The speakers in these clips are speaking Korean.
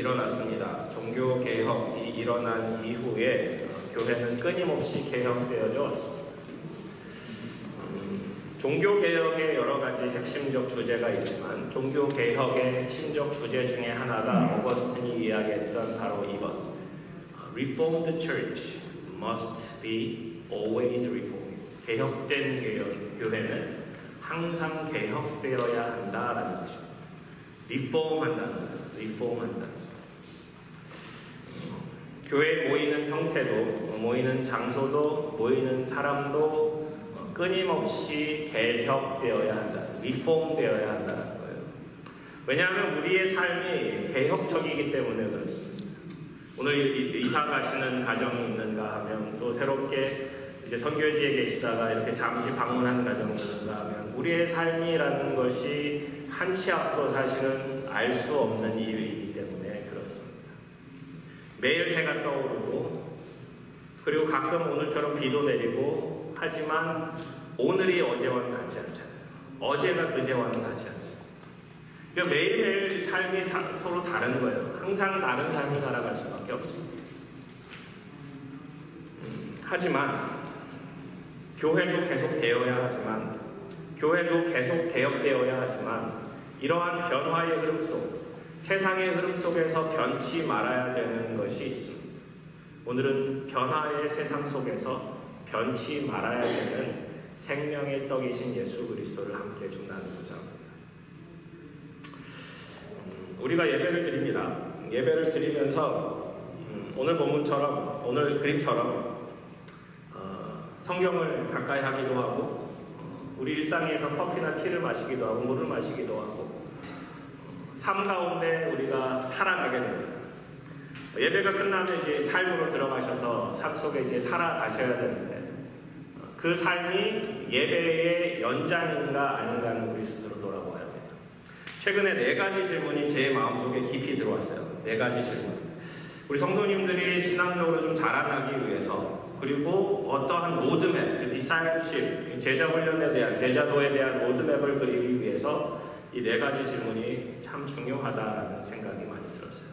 일어났습니다. 종교개혁이 일어난 이후에 교회는 끊임없이 개혁되어져 왔습니다. 종교개혁의 여러 가지 핵심적 주제가 있지만 종교개혁의 핵심적 주제 중에 하나가 어거스틴이 이야기했던 바로 이번 Reformed Church must be always reformed. 개혁된 교회는 항상 개혁되어야 한다라는 것입니다. 리폼한다. 교회에 모이는 형태도, 모이는 장소도, 모이는 사람도 끊임없이 개혁되어야 한다. 리폼되어야 한다는 거예요. 왜냐하면 우리의 삶이 개혁적이기 때문에 그렇습니다. 오늘 이사 가시는 가정이 있는가 하면, 또 새롭게 이제 선교지에 계시다가 이렇게 잠시 방문한 가정이 있는가 하면, 우리의 삶이라는 것이 한 치 앞도 사실은 알 수 없는 일이기 때문에 그렇습니다. 매일 해가 떠오르고, 그리고 가끔 오늘처럼 비도 내리고, 하지만 오늘이 어제와는 같지 않잖아요. 어제가 그제와는 같지 않습니다. 그러니까 매일매일 삶이 서로 다른 거예요. 항상 다른 삶을 살아갈 수밖에 없습니다. 하지만 교회도 계속 되어야 하지만, 교회도 계속 개혁되어야 하지만, 이러한 변화의 흐름 속, 세상의 흐름 속에서 변치 말아야 되는 것이 있습니다. 오늘은 변화의 세상 속에서 변치 말아야 되는 생명의 떡이신 예수 그리스도를 함께 좀 나누고자 합니다. 우리가 예배를 드립니다. 예배를 드리면서 오늘 본문처럼, 오늘 그림처럼 성경을 가까이 하기도 하고, 우리 일상에서 커피나 티를 마시기도 하고, 물을 마시기도 하고, 삶 가운데 우리가 살아가게 됩니다. 예배가 끝나면 이제 삶으로 들어가셔서 삶 속에 이제 살아가셔야 되는데, 그 삶이 예배의 연장인가 아닌가는 우리 스스로 돌아보아야 합니다. 최근에 4가지 질문이 제 마음속에 깊이 들어왔어요. 4가지 질문. 우리 성도님들이 신앙적으로 좀 자라나기 위해서, 그리고 어떠한 로드맵, 그 디사이플십, 제자 훈련에 대한, 제자도에 대한 로드맵을 그리기 위해서 이 4가지 질문이 참 중요하다는 생각이 많이 들었어요.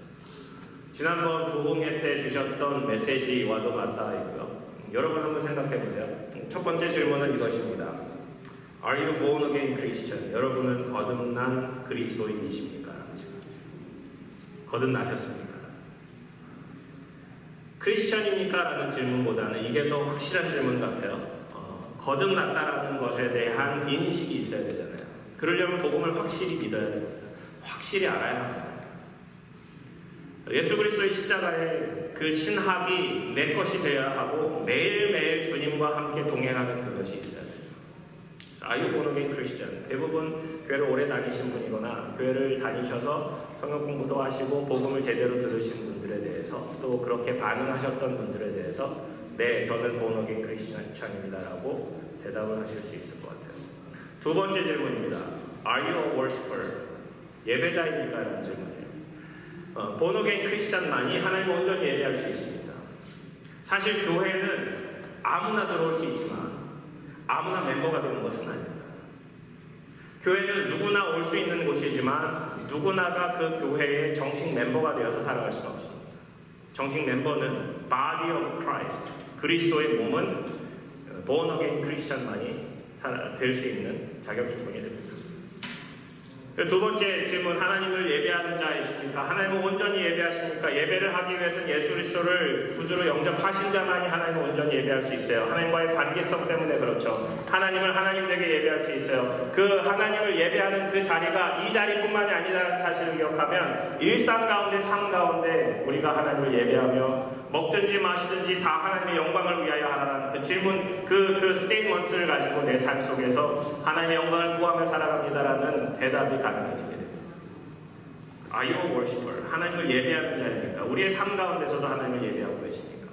지난번 부흥회 때 주셨던 메시지와도 맞닿아 있고요. 여러분 한번 생각해 보세요. 첫 번째 질문은 이것입니다. Are you born again Christian? 여러분은 거듭난 그리스도인이십니까? 거듭나셨습니까? 크리스천입니까? 라는 질문보다는 이게 더 확실한 질문 같아요. 거듭났다라는 것에 대한 인식이 있어야 되잖아요. 그러려면 복음을 확실히 믿어야 됩니다. 확실히 알아야 합니다. 예수 그리스도의 십자가의 그 신학이 내 것이 되어야 하고, 매일매일 주님과 함께 동행하는 그것이 있어야 돼요. Are you born again Christian? 대부분 교회를 오래 다니신 분이거나 교회를 다니셔서 성경 공부도 하시고 복음을 제대로 들으신 분들에 대해서, 또 그렇게 반응하셨던 분들에 대해서 네, 저는 born again Christian입니다 라고 대답을 하실 수 있을 것 같아요. 두 번째 질문입니다. Are you a worshiper? 예배자입니까? 라는 질문이에요. born again Christian만이 하나님을 온전히 예배할 수 있습니다. 사실 교회는 아무나 들어올 수 있지만 아무나 멤버가 되는 것은 아닙니다. 교회는 누구나 올 수 있는 곳이지만 누구나가 그 교회의 정식 멤버가 되어서 살아갈 수는 없습니다. 정식 멤버는 Body of Christ, 그리스도의 몸은 born again Christian만이 될 수 있는 자격 조건이 됩니다. 두 번째 질문, 하나님을 예배하는 자이십니까? 하나님을 온전히 예배하십니까? 예배를 하기 위해서는 예수 그리스도를 구주로 영접하신 자만이 하나님을 온전히 예배할 수 있어요. 하나님과의 관계성 때문에 그렇죠. 하나님을 하나님 되게 예배할 수 있어요. 그 하나님을 예배하는 그 자리가 이 자리뿐만이 아니라는 사실을 기억하면, 일상 가운데 삶 가운데 우리가 하나님을 예배하며 먹든지 마시든지 다 하나님의 영광을 위하여 하라는 그 질문, 그 스테이트먼트를 가지고 내 삶 속에서 하나님의 영광을 구하며 살아갑니다라는 대답이 가능해지게 됩니다. Are you a worshiper? 하나님을 예배하는 자입니까? 우리의 삶 가운데서도 하나님을 예배하고 계십니까?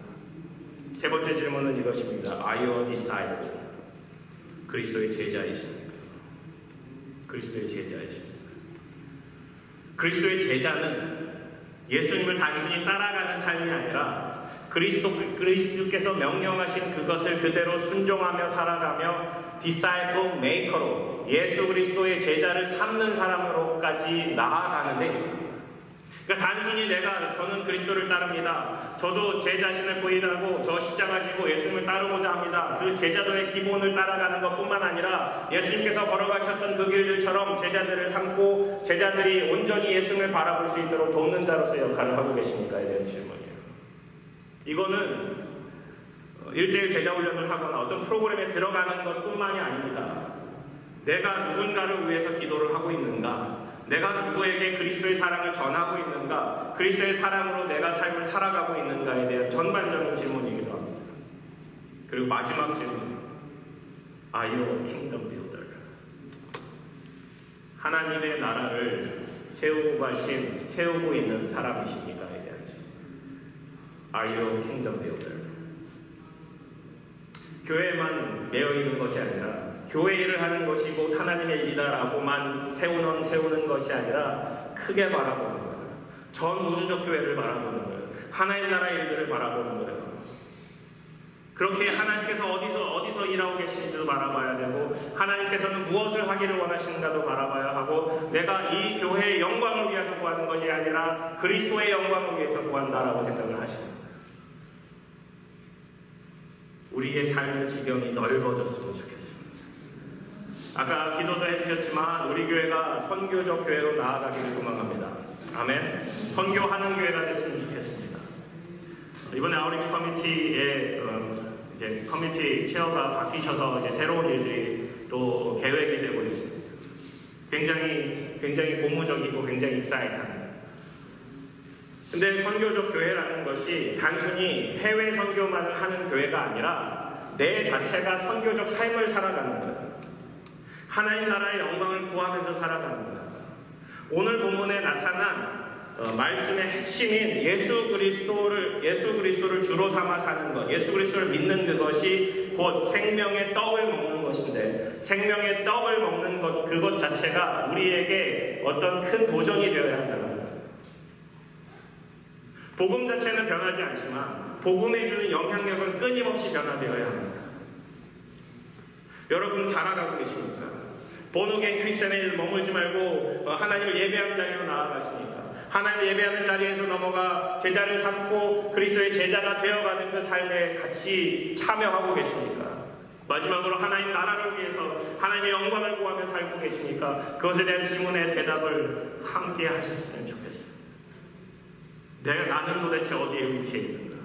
세 번째 질문은 이것입니다. Are you a disciple? 그리스도의 제자이십니까? 그리스도의 제자이십니까? 그리스도의 제자는 예수님을 단순히 따라가는 삶이 아니라 그리스도께서 명령하신 그것을 그대로 순종하며 살아가며 디사이플 메이커로 예수 그리스도의 제자를 삼는 사람으로까지 나아가는 데 있습니다. 그러니까 단순히 저는 그리스도를 따릅니다. 저도 제 자신을 부인하고 저 십자가 지고 예수님을 따르고자 합니다. 그 제자도의 기본을 따라가는 것뿐만 아니라 예수님께서 걸어가셨던 그 길들처럼 제자들을 삼고 제자들이 온전히 예수님을 바라볼 수 있도록 돕는 자로서 역할을 하고 계십니까에 대한 질문이에요. 이거는 1대1 제자 훈련을 하거나 어떤 프로그램에 들어가는 것뿐만이 아닙니다. 내가 누군가를 위해서 기도를 하고 있는가? 내가 누구에게 그리스도의 사랑을 전하고 있는가? 그리스도의 사랑으로 내가 삶을 살아가고 있는가에 대한 전반적인 질문이기도 합니다. 그리고 마지막 질문. Are you a kingdom builder? 하나님의 나라를 세우고 있는 사람이십니까에 대한 질문. Are you a kingdom builder? 교회만 매여 있는 것이 아니라 교회 일을 하는 것이 곧 하나님의 일이다라고만 세우는 것이 아니라 크게 바라보는 거예요. 전 우주적 교회를 바라보는 거예요. 하나님 나라의 일들을 바라보는 거예요. 그렇게 하나님께서 어디서 일하고 계신지도 바라봐야 되고 하나님께서는 무엇을 하기를 원하시는가도 바라봐야 하고 내가 이 교회의 영광을 위해서 구하는 것이 아니라 그리스도의 영광을 위해서 구한다라고 생각을 하십니다. 우리의 삶의 지경이 넓어졌으면 좋겠습니다. 아까 기도도 해주셨지만 우리 교회가 선교적 교회로 나아가기를 소망합니다. 아멘. 선교하는 교회가 됐으면 좋겠습니다. 이번에 아우리치 커뮤니티의 이제 커뮤니티 체어가 바뀌셔서 이제 새로운 일들이 또 계획이 되고 있습니다. 굉장히 고무적이고 굉장히 익사이트합니다. 근데 선교적 교회라는 것이 단순히 해외 선교만을 하는 교회가 아니라 내 자체가 선교적 삶을 살아가는 거예요. 하나님 나라의 영광을 구하면서 살아가는 거예요. 오늘 본문에 나타난 말씀의 핵심인 예수 그리스도를 주로 삼아 사는 것, 예수 그리스도를 믿는 그것이 곧 생명의 떡을 먹는 것인데 생명의 떡을 먹는 것 그것 자체가 우리에게 어떤 큰 도전이 되어야 한다는 거예요. 복음 자체는 변하지 않지만 복음에 주는 영향력은 끊임없이 변화되어야 합니다. 여러분 잘아가고 계십니까? 본어게인 크리스천에 머물지 말고 하나님을 예배하는 자리로 나아가십니까? 하나님을 예배하는 자리에서 넘어가 제자를 삼고 그리스도의 제자가 되어가는 그 삶에 같이 참여하고 계십니까? 마지막으로 하나님 나라를 위해서 하나님의 영광을 구하며 살고 계십니까? 그것에 대한 질문의 대답을 함께 하셨으면 좋겠습니다. 나는 도대체 어디에 위치해 있는가?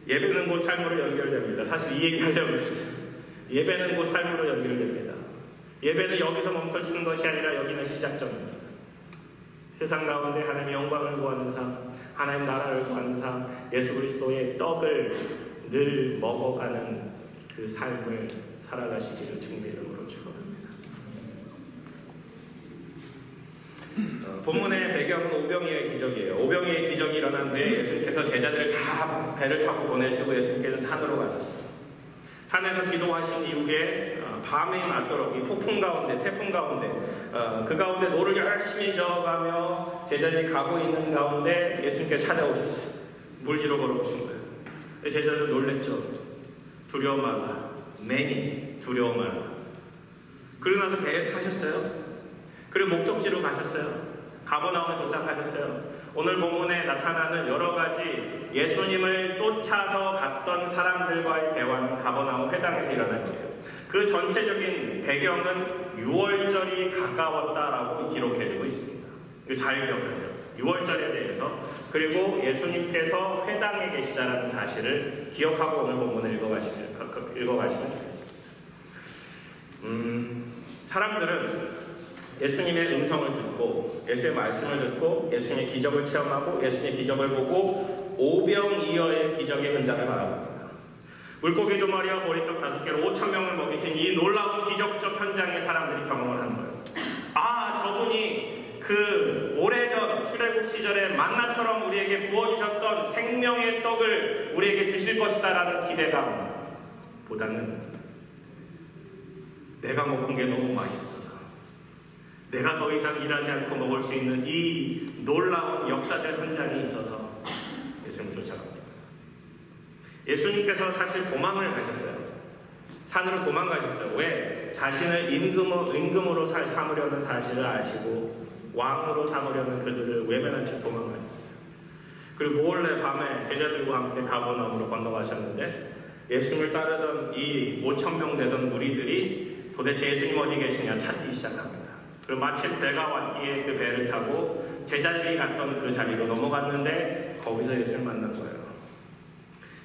예배는 곧 삶으로 연결됩니다. 사실 이 얘기 하려고 했어요. 예배는 곧 삶으로 연결됩니다. 예배는 여기서 멈춰지는 것이 아니라 여기는 시작점입니다. 세상 가운데 하나님의 영광을 구하는 삶, 하나님 나라를 구하는 삶, 예수 그리스도의 떡을 늘 먹어가는 그 삶을 살아가시기를 주님의 이름으로 축원합니다. 본문의 배경은 오병이의 기적이에요. 오병이의 기적이 일어난 뒤에 예수님께서 제자들을 다 배를 타고 보내시고 예수님께서는 산으로 가셨어요. 산에서 기도하신 이후에 밤이 맞도록 이 폭풍 가운데, 태풍 가운데 그 가운데 노를 열심히 저어가며 제자들이 가고 있는 가운데 예수님께서 찾아오셨어요. 물 위로 걸어오신 거예요. 제자들 놀랬죠. 두려움하다. 매니 두려움하다. 그러고 나서 배에 타셨어요. 그리고 목적지로 가셨어요. 가버나움에 도착하셨어요. 오늘 본문에 나타나는 여러 가지 예수님을 쫓아서 갔던 사람들과의 대화는 가버나움 회당에서 일어난 거예요. 그 전체적인 배경은 유월절이 가까웠다라고 기록해주고 있습니다. 이거 잘 기억하세요. 유월절에 대해서 그리고 예수님께서 회당에 계시다는 사실을 기억하고 오늘 본문을 읽어가시면 좋겠습니다. 사람들은 예수님의 음성을 듣고 예수의 말씀을 듣고 예수님의 기적을 체험하고 예수님의 기적을 보고 오병이어의 기적의 현장을 바라봅니다. 물고기 2마리와 보리떡 5개로 5,000명을 먹이신 이 놀라운 기적적 현장의 사람들이 경험을 하는 거예요. 아, 저분이 그 오래전 출애굽 시절에 만나처럼 우리에게 부어주셨던 생명의 떡을 우리에게 주실 것이다라는 기대감보다는 내가 먹은 게 너무 맛있어서 내가 더 이상 일하지 않고 먹을 수 있는 이 놀라운 역사적 현장이 있어서 예수님을 쫓아갑니다. 예수님께서 사실 도망을 가셨어요. 산으로 도망가셨어요. 왜? 자신을 임금으로 삼으려는 사실을 아시고 왕으로 삼으려는 그들을 외면한 채 도망가셨어요. 그리고 몰래 밤에 제자들과 함께 가버나움으로 건너가셨는데 예수님을 따르던 이 5,000명 되던 무리들이 도대체 예수님 어디 계시냐 찾기 시작합니다. 그리고 마침 배가 왔기에 그 배를 타고 제자들이 갔던 그 자리로 넘어갔는데 거기서 예수를 만난 거예요.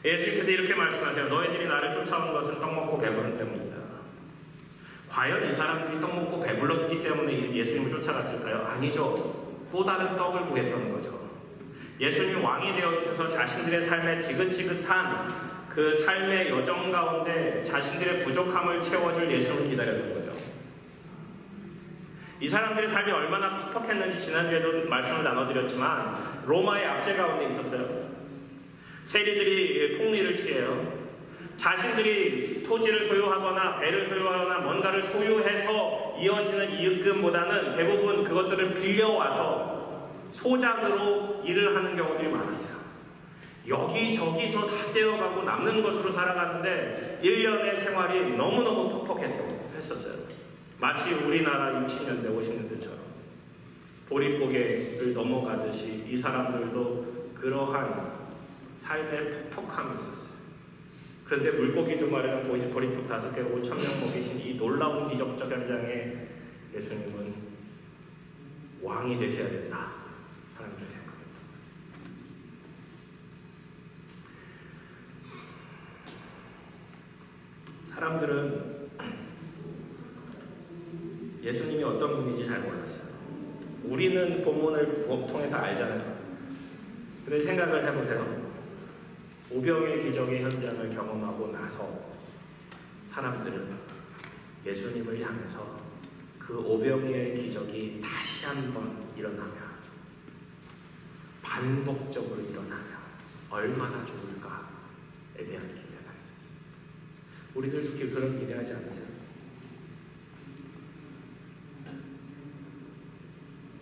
예수님께서 이렇게 말씀하세요. 너희들이 나를 쫓아온 것은 떡 먹고 배부른 때문이다. 과연 이 사람들이 떡 먹고 배불렀기 때문에 예수님을 쫓아갔을까요? 아니죠. 또 다른 떡을 구했던 거죠. 예수님이 왕이 되어주셔서 자신들의 삶에 지긋지긋한 그 삶의 여정 가운데 자신들의 부족함을 채워줄 예수님을 기다렸던 거죠. 이 사람들의 삶이 얼마나 퍽퍽했는지 지난주에도 말씀을 나눠드렸지만 로마의 압제 가운데 있었어요. 세리들이 폭리를 취해요. 자신들이 토지를 소유하거나 배를 소유하거나 뭔가를 소유해서 이어지는 이익금보다는 대부분 그것들을 빌려와서 소작으로 일을 하는 경우들이 많았어요. 여기저기서 다 떼어가고 남는 것으로 살아가는데 1년의 생활이 너무너무 퍽퍽했었어요. 마치 우리나라 60년대, 50년대처럼 보릿고개를 넘어가듯이 이 사람들도 그러한 삶의 퍽퍽함이 있었어요. 그런데 물고기 2마리랑 보리떡 5개로 5,000명 먹이신 이 놀라운 기적적 현장에 예수님은 왕이 되셔야 된다. 사람들이 생각합니다. 사람들은 예수님이 어떤 분인지 잘 몰랐어요. 우리는 본문을 통해서 알잖아요. 근데 생각을 해보세요. 오병의 기적의 현장을 경험하고 나서 사람들은 예수님을 향해서 그 오병의 기적이 다시 한번 일어나면, 반복적으로 일어나면 얼마나 좋을까에 대한 기대가 있어요. 우리들도 그런 기대하지 않으세요?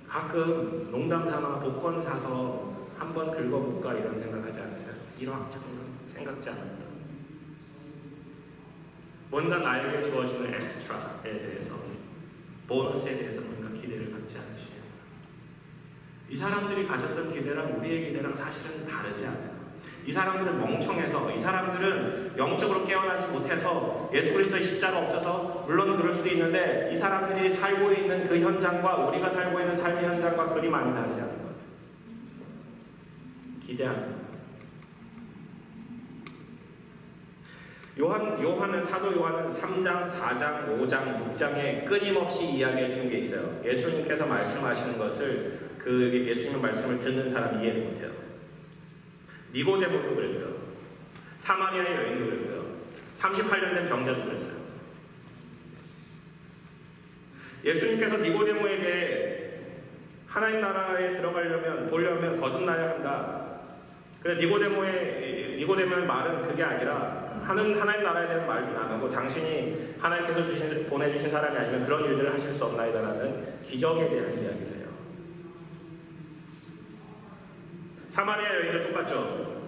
가끔 농담 삼아 복권 사서 한번 긁어볼까 이런 생각하지 않으세요? 이런 생각지 않는다. 뭔가 나에게 주어지는 엑스트라에 대해서, 보너스에 대해서 뭔가 기대를 갖지 않으시냐. 이 사람들이 가졌던 기대랑 우리의 기대랑 사실은 다르지 않아요. 이 사람들은 멍청해서, 이 사람들은 영적으로 깨어나지 못해서 예수 그리스도의 십자가 없어서, 물론 그럴 수도 있는데 이 사람들이 살고 있는 그 현장과 우리가 살고 있는 삶의 현장과 그리 많이 다르지 않은 것 같아요. 기대하는 사도 요한은 3장, 4장, 5장, 6장에 끊임없이 이야기해 주는 게 있어요. 예수님께서 말씀하시는 것을 예수님 말씀을 듣는 사람이 이해를 못해요. 니고데모도 그랬고요. 사마리아의 여인도 그랬고요. 38년 된 병자도 그랬어요. 예수님께서 니고데모에게 하나님 나라에 보려면 거듭나야 한다. 그래서 니고데모의 말은 그게 아니라 하나님 나라에 대한 말도 안 하고, 당신이 하나님께서 보내주신 사람이 아니면 그런 일들을 하실 수 없나이다라는 기적에 대한 이야기를 해요. 사마리아 여인도 똑같죠.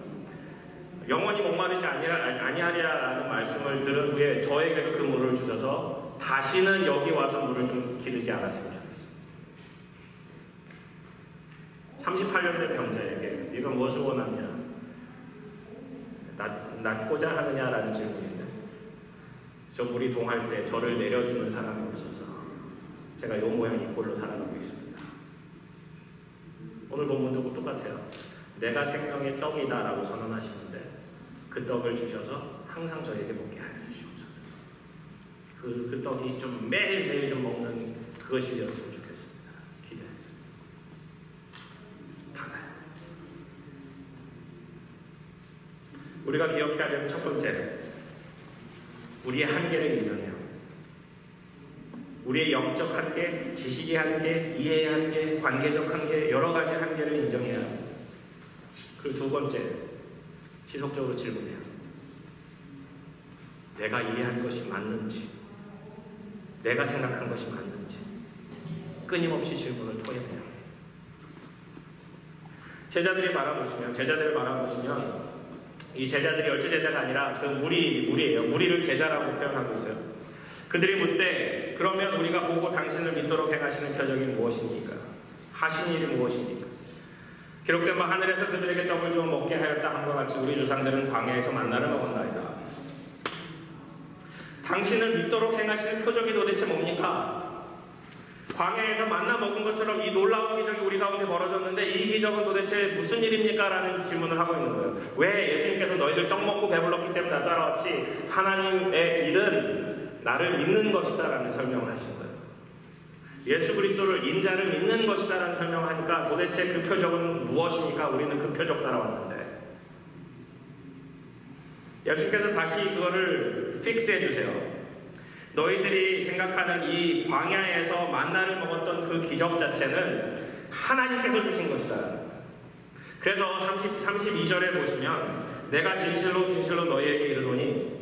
영원히 목마르지 아니하리라는 말씀을 들은 후에 저에게도 그 물을 주셔서 다시는 여기 와서 물을 좀 기르지 않았으면 좋겠습니다. 38년 된 병자에게 네가 무엇을 원하냐? 낫고자 하느냐라는 질문인데, 저 물이 동할 때 저를 내려주는 사람이 없어서 제가 요 모양 이 꼴로 살아가고 있습니다. 오늘 본문도 똑같아요. 내가 생명의 떡이다 라고 선언하시는데 그 떡을 주셔서 항상 저에게 먹게 하여 주시옵소서. 그 떡이 좀 매일매일 좀 먹는 그것이 되었으면 좋겠습니다. 기대. 우리가 기억해야 될 첫 번째, 우리의 한계를 인정해요. 우리의 영적 한계, 지식의 한계, 이해의 한계, 관계적 한계, 여러 가지 한계를 인정해야 합니다. 그리고 두 번째, 지속적으로 질문해요. 내가 이해한 것이 맞는지, 내가 생각한 것이 맞는지 끊임없이 질문을 토해내요. 제자들을 바라보시면 이 제자들이 열두 제자가 아니라 그 무리예요. 무리를 제자라고 표현하고 있어요. 그들이 묻되 그러면 우리가 보고 당신을 믿도록 행하시는 표적이 무엇입니까? 하신 일이 무엇입니까? 기록된 바 하늘에서 그들에게 떡을 주어 먹게 하였다 함과 같이 우리 조상들은 광야에서 만나를 먹었나이다. 당신을 믿도록 행하시는 표적이 도대체 뭡니까? 광야에서 만나 먹은 것처럼 이 놀라운 기적이 우리 가운데 벌어졌는데 이 기적은 도대체 무슨 일입니까? 라는 질문을 하고 있는 거예요. 왜 예수님께서 너희들 떡 먹고 배불렀기 때문에 나 따라왔지 하나님의 일은 나를 믿는 것이다 라는 설명을 하신 거예요. 예수 그리스도를 인자를 믿는 것이다 라는 설명을 하니까 도대체 그 표적은 무엇입니까? 우리는 그 표적 따라왔는데 예수님께서 다시 그거를 픽스해 주세요. 너희들이 생각하는 이 광야에서 만나를 먹었던 그 기적 자체는 하나님께서 주신 것이다. 그래서 32절에 보시면 내가 진실로 진실로 너희에게 이르노니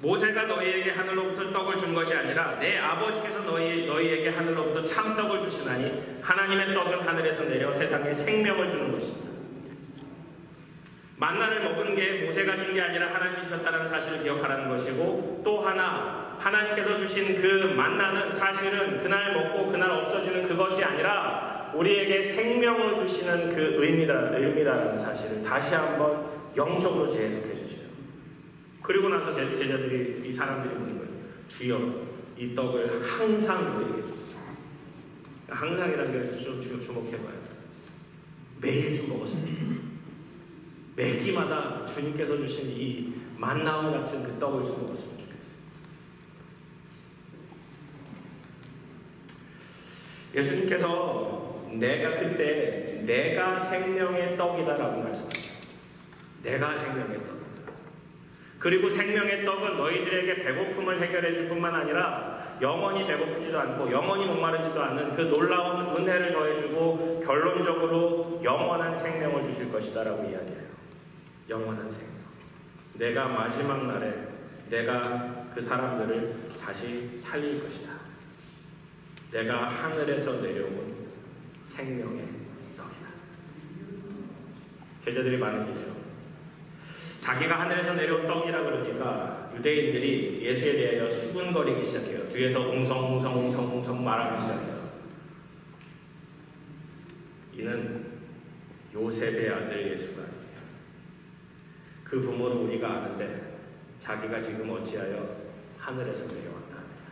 모세가 너희에게 하늘로부터 떡을 준 것이 아니라 내 아버지께서 너희에게 하늘로부터 참떡을 주시나니 하나님의 떡은 하늘에서 내려 세상에 생명을 주는 것입니다. 만나를 먹은 게 모세가 준 게 아니라 하나님이 주셨다는 사실을 기억하라는 것이고 또 하나 하나님께서 주신 그 만나는 사실은 그날 먹고 그날 없어지는 그것이 아니라 우리에게 생명을 주시는 그 의미다라는 사실을 다시 한번 영적으로 재해석해 주세요. 그리고 나서 제자들이 이 사람들이 묻는 거예요. 주여 이 떡을 항상 우리에게 주세요. 항상이라는 게 좀 주목해봐요. 매일 좀 먹었습니다. 매기마다 주님께서 주신 이 만나와 같은 그 떡을 좀 먹었으면 좋겠어요. 예수님께서 내가 생명의 떡이다라고 말씀하셨어요. 내가 생명의 떡. 그리고 생명의 떡은 너희들에게 배고픔을 해결해 줄 뿐만 아니라 영원히 배고프지도 않고 영원히 목마르지도 않는 그 놀라운 은혜를 더해주고 결론적으로 영원한 생명을 주실 것이다 라고 이야기해요. 영원한 생명. 내가 마지막 날에 내가 그 사람들을 다시 살릴 것이다. 내가 하늘에서 내려온 생명의 떡이다. 제자들이 말하기죠. 자기가 하늘에서 내려온 떡이라 그러니까 유대인들이 예수에 대하여 수군거리기 시작해요. 뒤에서 웅성웅성 말하기 시작해요. 이는 요셉의 아들 예수가 아니에요. 그 부모를 우리가 아는데 자기가 지금 어찌하여 하늘에서 내려왔다 하느냐.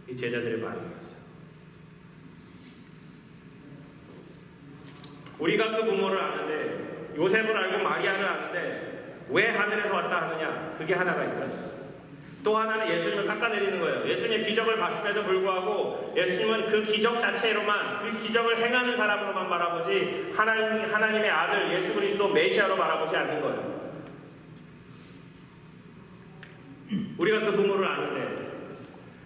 이 제자들의 반응이었어요. 우리가 그 부모를 아는데 요셉을 알고 마리아를 아는데 왜 하늘에서 왔다 하느냐? 그게 하나가 있거든요. 또 하나는 예수님을 깎아내리는 거예요. 예수님의 기적을 봤음에도 불구하고 예수님은 그 기적 자체로만 그 기적을 행하는 사람으로만 바라보지 하나님의 아들 예수 그리스도 메시아로 바라보지 않는 거예요. 우리가 그 부모를 아는데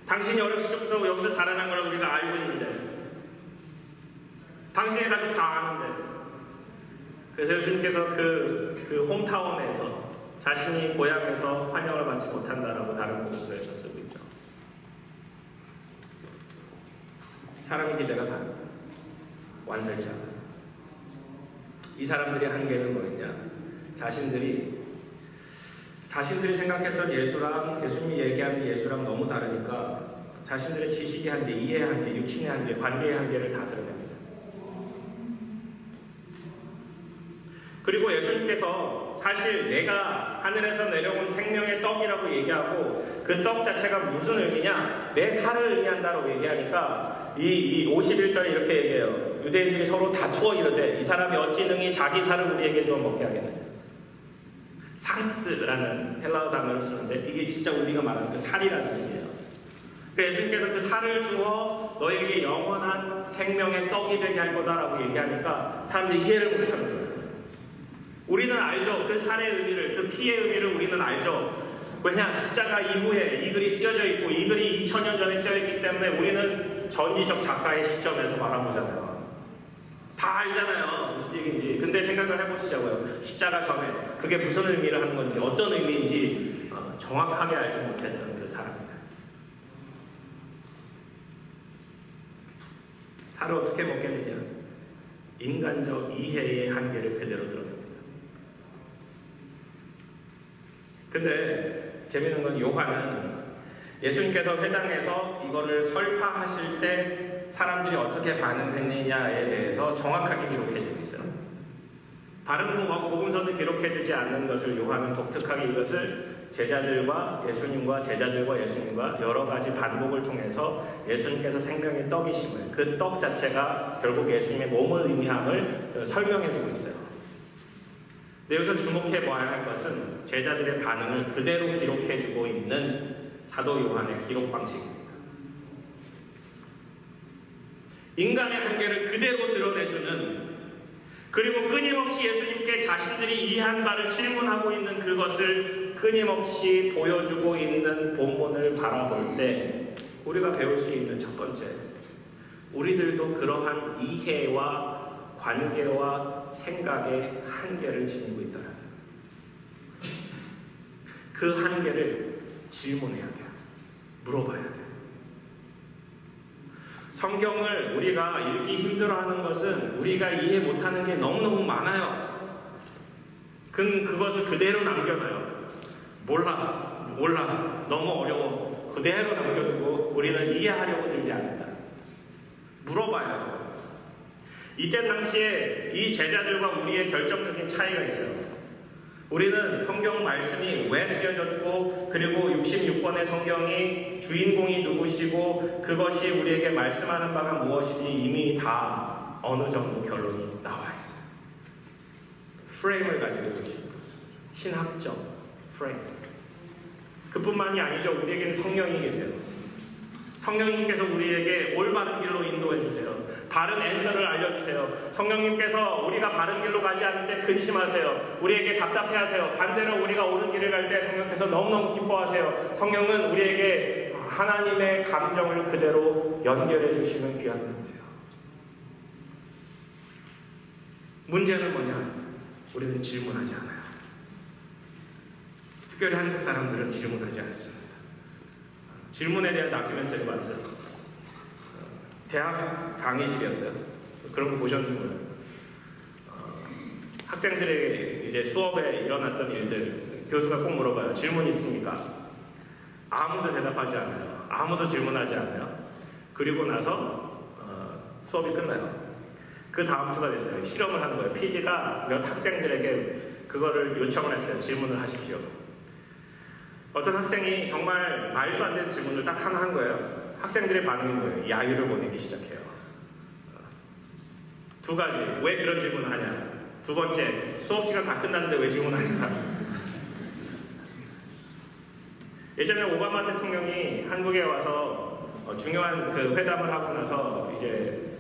당신이 어렸을 적부터 여기서 자라난 걸 우리가 알고 있는데 당신의 가족 다 아는데 그래서 예수님께서 그 홈타운에서 자신이 고향에서 환영을 받지 못한다라고 다른 곳에서 쓰고 있죠. 사람의 기대가 다릅니다. 완전치 않아요. 이 사람들의 한계는 뭐였냐? 자신들이 생각했던 예수랑 예수님이 얘기하는 예수랑 너무 다르니까 자신들의 지식의 한계, 이해의 한계, 육신의 한계, 관계의 한계를 다 드러냅니다. 그리고 예수님께서 사실 내가 하늘에서 내려온 생명의 떡이라고 얘기하고 그 떡 자체가 무슨 의미냐? 내 살을 의미한다고 얘기하니까 이 51절에 이렇게 얘기해요. 유대인들이 서로 다투어 이르되 이 사람이 어찌 능히 자기 살을 우리에게 주어 먹게 하겠느냐. 상스라는 헬라어 단어를 쓰는데 이게 진짜 우리가 말하는 그 살이라는 의미예요. 예수님께서 그 살을 주어 너에게 영원한 생명의 떡이 되게 할 거다라고 얘기하니까 사람들이 이해를 못하는 거예요. 우리는 알죠. 그 살의 의미를, 그 피의 의미를 우리는 알죠. 왜냐? 십자가 이후에 이 글이 쓰여져 있고 이 글이 2000년 전에 쓰여있기 때문에 우리는 전지적 작가의 시점에서 바라보잖아요. 다 알잖아요. 무슨 얘기인지. 근데 생각을 해보시자고요. 십자가 전에 그게 무슨 의미를 하는 건지 어떤 의미인지 정확하게 알지 못했던 그 사람입니다. 살을 어떻게 먹겠느냐? 인간적 이해의 한계를 그대로 드러냅니다. 근데 재밌는 건 요한은 예수님께서 회당에서 이거를 설파하실 때 사람들이 어떻게 반응했느냐에 대해서 정확하게 기록해주고 있어요. 다른 복음서도 기록해주지 않는 것을 요한은 독특하게 이것을 제자들과 예수님과 여러 가지 반복을 통해서 예수님께서 생명의 떡이심을, 그 떡 자체가 결국 예수님의 몸을 의미함을 설명해주고 있어요. 근데 여기서 주목해 봐야 할 것은 제자들의 반응을 그대로 기록해주고 있는 사도 요한의 기록 방식입니다. 인간의 한계를 그대로 드러내주는, 그리고 끊임없이 예수님께 자신들이 이해한 바를 질문하고 있는 그것을 끊임없이 보여주고 있는 본문을 바라볼 때 우리가 배울 수 있는 첫 번째, 우리들도 그러한 이해와 관계와 생각의 한계를 지니고 있다. 그 한계를 질문해야 돼요. 물어봐야 돼요. 성경을 우리가 읽기 힘들어하는 것은 우리가 이해 못하는 게 너무너무 많아요. 그것을 그대로 남겨놔요. 몰라, 너무 어려워, 그대로 남겨두고 우리는 이해하려고 들지 않는다. 물어봐야죠. 이때 당시에 이 제자들과 우리의 결정적인 차이가 있어요. 우리는 성경 말씀이 왜 쓰여졌고, 그리고 66권의 성경이 주인공이 누구시고 그것이 우리에게 말씀하는 바가 무엇인지 이미 다 어느 정도 결론이 나와 있어요. 프레임을 가지고 있습니다. 신학적 프레임. 그뿐만이 아니죠. 우리에게는 성령이 계세요. 성령님께서 우리에게 올바른 길로 인도해 주세요. 바른 앤서를 알려주세요. 성령님께서 우리가 바른 길로 가지 않는데 근심하세요. 우리에게 답답해하세요. 반대로 우리가 옳은 길을 갈 때 성령께서 너무너무 기뻐하세요. 성령은 우리에게 하나님의 감정을 그대로 연결해 주시는 귀한 분이세요. 문제는 뭐냐? 우리는 질문하지 않아요. 특별히 한국 사람들은 질문하지 않습니다. 질문에 대한 다큐멘터리 봤어요. 대학 강의실이었어요. 그런 거 보셨는지 몰라요. 학생들에게 이제 수업에 일어났던 일들 교수가 꼭 물어봐요. 질문 있습니까? 아무도 대답하지 않아요. 아무도 질문하지 않아요. 그리고 나서 수업이 끝나요. 그 다음 주가 됐어요. 실험을 하는 거예요. PD가 몇 학생들에게 그거를 요청을 했어요. 질문을 하십시오. 어떤 학생이 정말 말도 안 되는 질문을 딱 하나 한 거예요. 학생들의 반응인 거예요. 야유를 보내기 시작해요. 두 가지. 왜 그런 질문을 하냐? 두 번째, 수업 시간 다 끝났는데 왜 질문하냐? 예전에 오바마 대통령이 한국에 와서 중요한 그 회담을 하고 나서 이제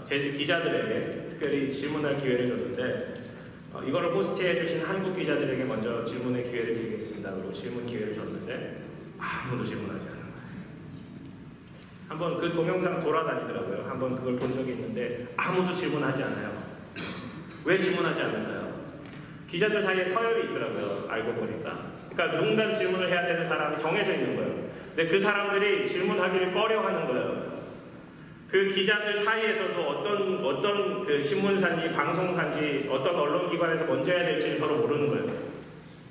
제 기자들에게 특별히 질문할 기회를 줬는데 이거를 호스트해 주신 한국 기자들에게 먼저 질문의 기회를 드리겠습니다. 그리고 질문 기회를 줬는데 아무도 질문하지 않아요. 한번 그 동영상 돌아다니더라고요. 한번 그걸 본 적이 있는데 아무도 질문하지 않아요. 왜 질문하지 않을까요? 기자들 사이에 서열이 있더라고요. 알고 보니까. 그러니까 누군가 질문을 해야 되는 사람이 정해져 있는 거예요. 근데 그 사람들이 질문하기를 꺼려하는 거예요. 그 기자들 사이에서도 어떤 그 신문사인지 방송사인지 어떤 언론기관에서 먼저 해야 될지 서로 모르는 거예요.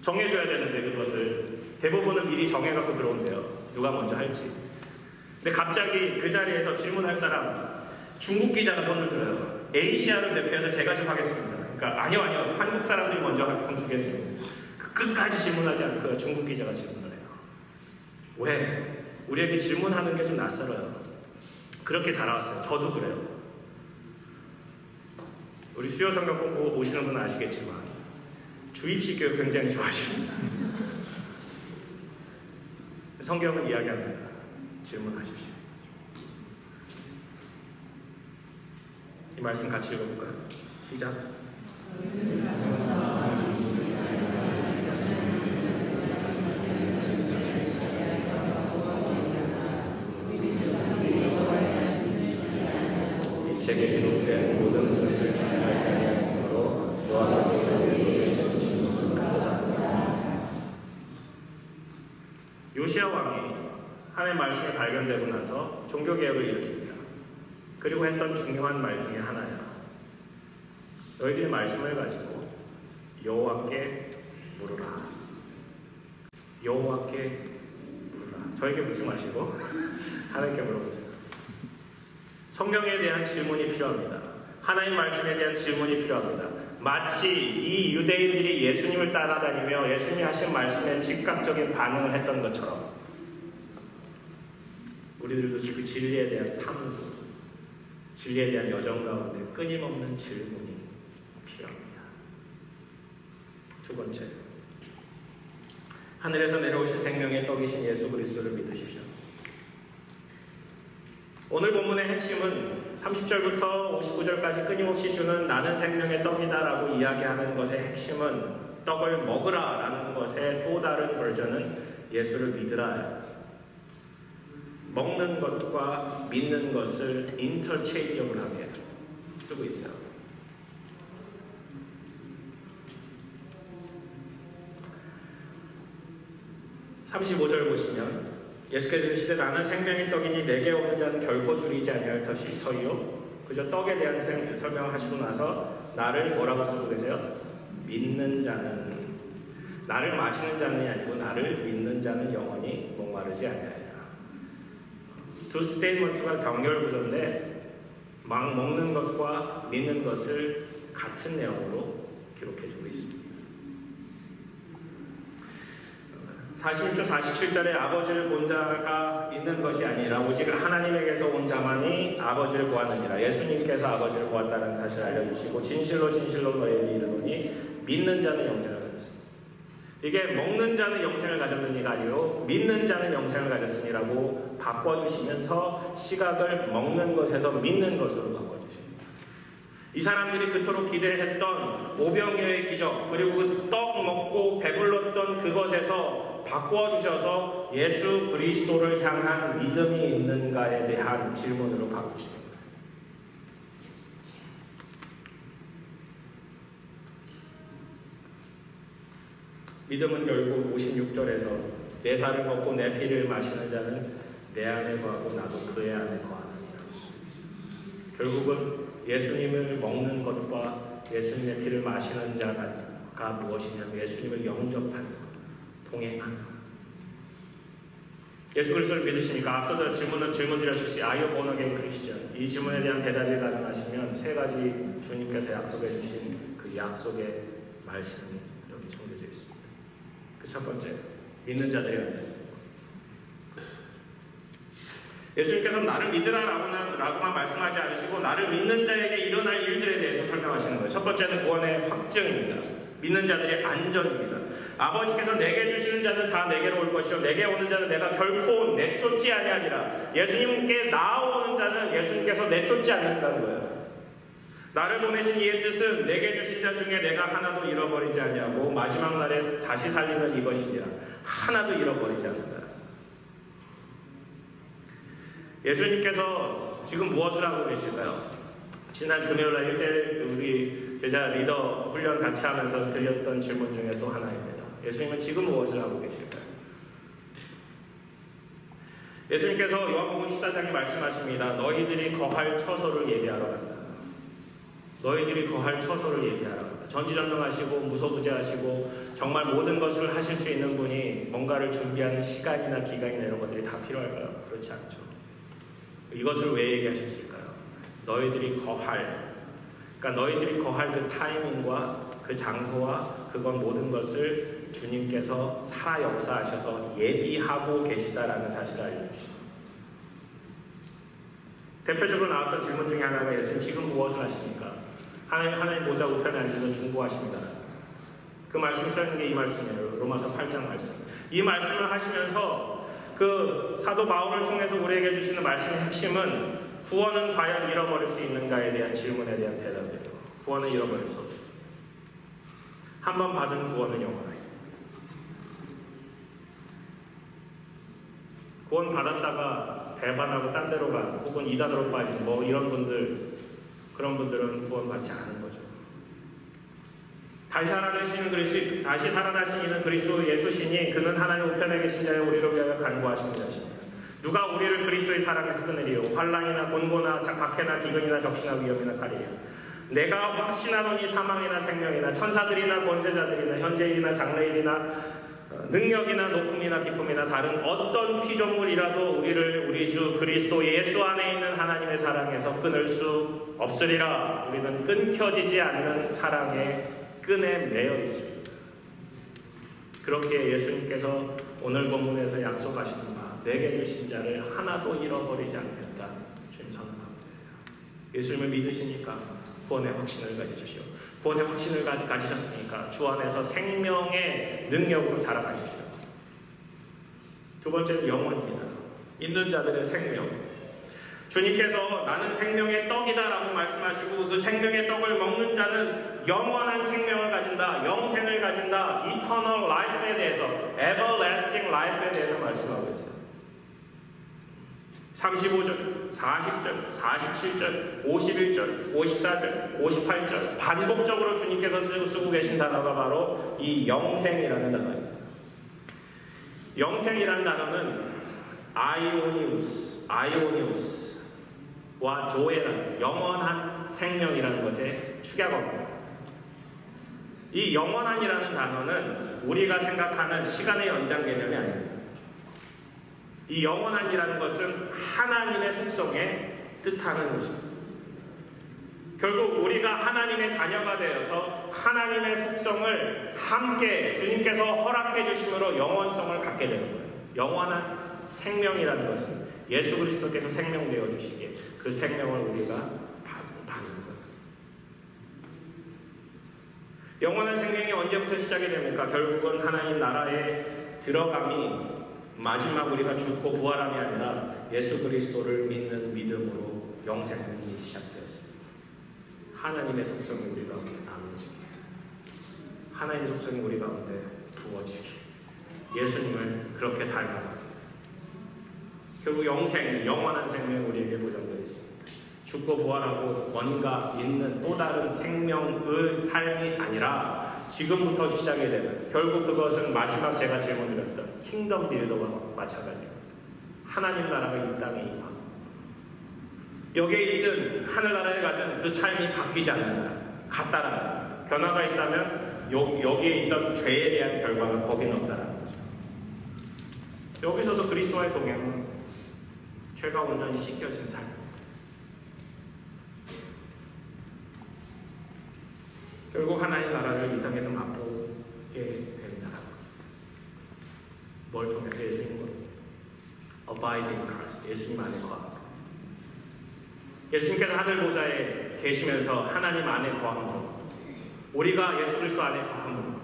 정해줘야 되는데 그것을 대부분은 미리 정해갖고 들어온대요. 누가 먼저 할지. 근데 갑자기 그 자리에서 질문할 사람 중국 기자가 손을 들어요. A시아를 대표해서 제가 좀 하겠습니다. 그러니까 아니요 한국 사람들이 먼저 주겠습니다. 끝까지 질문하지 않고 중국 기자가 질문을 해요. 왜? 우리에게 질문하는 게 좀 낯설어요. 그렇게 자라왔어요. 저도 그래요. 우리 수요 성경 공부 오시는 분은 아시겠지만 주입식 교육 굉장히 좋아하십니다. 성경은 이야기합니다. 질문하십시오. 이 말씀 같이 읽어볼까요? 시작. 이 책에 기록된 모든 것을 잘 알았으므로 너와 요시야 왕이 하나님의 말씀이 발견되고 나서 종교개혁을 일으킵니다. 그리고 했던 중요한 말 중에 하나야. 너희들이 말씀을 가지고 여호와께 물으라. 여호와께 물으라. 저에게 묻지 마시고 하나님께 물어보세요. 성경에 대한 질문이 필요합니다. 하나님 말씀에 대한 질문이 필요합니다. 마치 이 유대인들이 예수님을 따라다니며 예수님이 하신 말씀에 즉각적인 반응을 했던 것처럼 우리들도 그 진리에 대한 탐구, 진리에 대한 여정 가운데 끊임없는 질문이 필요합니다. 두 번째, 하늘에서 내려오신 생명의 떡이신 예수 그리스도를 믿으십시오. 오늘 본문의 핵심은 30절부터 59절까지 끊임없이 주는 나는 생명의 떡이다라고 이야기하는 것의 핵심은 떡을 먹으라라는 것의 또 다른 버전은 예수를 믿으라. 먹는 것과 믿는 것을 인터체인저블하게 쓰고 있어요. (35절) 보시면 예수께서 이르시되 나는 생명의 떡이니 내게 오는 자는 결코 줄이지 아니할 터이요. 그저 떡에 대한 설명을 하시고 나서 나를 뭐라고 쓰고 계세요? 믿는 자는, 나를 마시는 자는 아니고 나를 믿는 자는 영원히 목마르지 아니하리라. 두 스테이트먼트가 병렬 구조인데 막 먹는 것과 믿는 것을 같은 내용으로 기록해주고 있습니다. 46절 47절에 아버지를 본 자가 있는 것이 아니라 오직 하나님에게서 온 자만이 아버지를 보았느니라. 예수님께서 아버지를 보았다는 사실을 알려주시고 진실로 진실로 너희에게 이르노니 믿는 자는 영생을 가졌습니다. 이게 먹는 자는 영생을 가졌느니가 아니고 믿는 자는 영생을 가졌으니라고 바꿔주시면서 시각을 먹는 것에서 믿는 것으로 바꿔주십니다. 이 사람들이 그토록 기대했던 오병이어의 기적, 그리고 그 떡 먹고 배불렀던 그것에서 바꿔주셔서 예수 그리스도를 향한 믿음이 있는가에 대한 질문으로 바꾸십니다. 믿음은 결국 56절에서 내 살을 먹고 내 피를 마시는 자는 내 안에 거하고 나도 그의 안에 거하느니라. 결국은 예수님을 먹는 것과 예수님의 피를 마시는 자가 무엇이냐면 예수님을 영접하는 것, 동행하는 것. 예수 그리스도를 믿으시니까 앞서서 질문 드렸듯이 Are you born again Christian? 이 질문에 대한 대답이 가능하시면 세 가지 주님께서 약속해 주신 그 약속의 말씀이 여기 숨겨져 있습니다. 그 첫 번째, 믿는 자들이 아니라 예수님께서 나를 믿으라라고만 말씀하지 않으시고 나를 믿는 자에게 일어날 일들에 대해서 설명하시는 거예요. 첫 번째는 구원의 확증입니다. 믿는 자들의 안전입니다. 아버지께서 내게 주시는 자는 다 내게로 올 것이요 내게 오는 자는 내가 결코 내쫓지 아니하리라. 예수님께 나아오는 자는 예수님께서 내쫓지 않는다는 거예요. 나를 보내신 이의 뜻은 내게 주신 자 중에 내가 하나도 잃어버리지 아니하고 마지막 날에 다시 살리는 이것이니라. 하나도 잃어버리지 않는다. 예수님께서 지금 무엇을 하고 계실까요? 지난 금요일날 1대1 우리 제자 리더 훈련 같이 하면서 드렸던 질문 중에 또 하나입니다. 예수님은 지금 무엇을 하고 계실까요? 예수님께서 요한복음 14장에 말씀하십니다. 너희들이 거할 처소를 예비하러 간다. 너희들이 거할 처소를 예비하러 간다. 전지전능하시고 무소부재하시고 정말 모든 것을 하실 수 있는 분이 뭔가를 준비하는 시간이나 기간이나 이런 것들이 다 필요할까요? 그렇지 않죠. 이것을 왜 얘기하셨을까요? 너희들이 거할, 그러니까 너희들이 거할 그 타이밍과 그 장소와 그건 모든 것을 주님께서 살아 역사하셔서 예비하고 계시다라는 사실을 알려주십니다. 대표적으로 나왔던 질문 중에 하나가 예수님 지금 무엇을 하십니까? 하나님 보좌 우편에 앉으셔서 중보하십니다. 그 말씀이 써있는 게 이 말씀이에요. 로마서 8장 말씀. 이 말씀을 하시면서 그 사도 바울을 통해서 우리에게 주시는 말씀의 핵심은 구원은 과연 잃어버릴 수 있는가에 대한 질문에 대한 대답이에요. 구원은 잃어버릴 수 없어요. 한 번 받은 구원은 영원해요. 구원 받았다가 배반하고 딴 데로 간 혹은 이단으로 빠진 뭐 이런 분들, 그런 분들은 구원 받지 않은 거죠. 다시 살아나신 이는 그리스도 예수시니 그는 하나님 우편에 계신 자여 우리를 위하여 간구하시는 자시니라. 누가 우리를 그리스도의 사랑에서 끊으리요? 환난이나 곤고나 박해나 기근이나 적시나 위험이나 칼이랴. 내가 확신하노니 사망이나 생명이나 천사들이나 권세자들이나 현재일이나 장래일이나 능력이나 높음이나 기쁨이나 다른 어떤 피조물이라도 우리를 우리 주 그리스도 예수 안에 있는 하나님의 사랑에서 끊을 수 없으리라. 우리는 끊겨지지 않는 사랑의 끈에 매여 있습니다. 그렇게 예수님께서 오늘 본문에서 약속하시는 바 내게 주신 자를 하나도 잃어버리지 않겠다. 주님 선언합니다. 예수님을 믿으시니까 구원의 확신을 가지십시오. 구원의 확신을 가지셨으니까 주 안에서 생명의 능력으로 자라가십시오. 두 번째는 영원입니다. 있는 자들의 생명. 주님께서 나는 생명의 떡이다라고 말씀하시고 그 생명의 떡을 먹는 자는 영원한 생명을 가진다, 영생을 가진다, eternal life에 대해서, everlasting life에 대해서 말씀하고 있어요. 35절, 40절, 47절, 51절, 54절, 58절 반복적으로 주님께서 쓰고 계신 단어가 바로 이 영생이라는 단어입니다. 영생이라는 단어는 아이오니우스와 조에라는 영원한 생명이라는 것의 축약어입니다. 이 영원한이라는 단어는 우리가 생각하는 시간의 연장 개념이 아닙니다. 이 영원한이라는 것은 하나님의 속성에 뜻하는 것입니다. 결국 우리가 하나님의 자녀가 되어서 하나님의 속성을 함께 주님께서 허락해 주심으로 영원성을 갖게 되는 거예요. 영원한 생명이라는 것은 예수 그리스도께서 생명되어 주시기에 그 생명을 우리가 받는 거예요. 영원한 생명이 언제부터 시작이 됩니까? 결국은 하나님 나라에 들어감이 마지막 우리가 죽고 부활함이 아니라 예수 그리스도를 믿는 믿음으로 영생이 시작되었습니다. 하나님의 속성이 우리 가운데 나누어지기, 하나님의 속성이 우리 가운데 부어지기, 예수님을 그렇게 닮아가기. 결국 영생, 영원한 생명이 우리에게 보장되어 있습니다. 죽고 부활하고 뭔가 있는 또 다른 생명의 삶이 아니라 지금부터 시작이 되는, 결국 그것은 마지막 제가 질문드렸던 킹덤 빌더와 마찬가지입니다. 하나님 나라가 이 땅에 임하고 여기에 있든 하늘나라에 가든 그 삶이 바뀌지 않는다. 같다라는 변화가 있다면 여기에 있던 죄에 대한 결과가 거기는 없다라는 거죠. 여기서도 그리스도와의 동행은 죄가 온전히 씻겨진 삶. 결국 하나님 나라를 이 땅에서 맛보게 되는 사람. 뭘 통해서? 예수님은 abide in Christ, 예수님 안에 거합니다. 예수님께서 하늘 보좌에 계시면서 하나님 안에 거함으로 우리가 예수 그리스도 안에 거함으로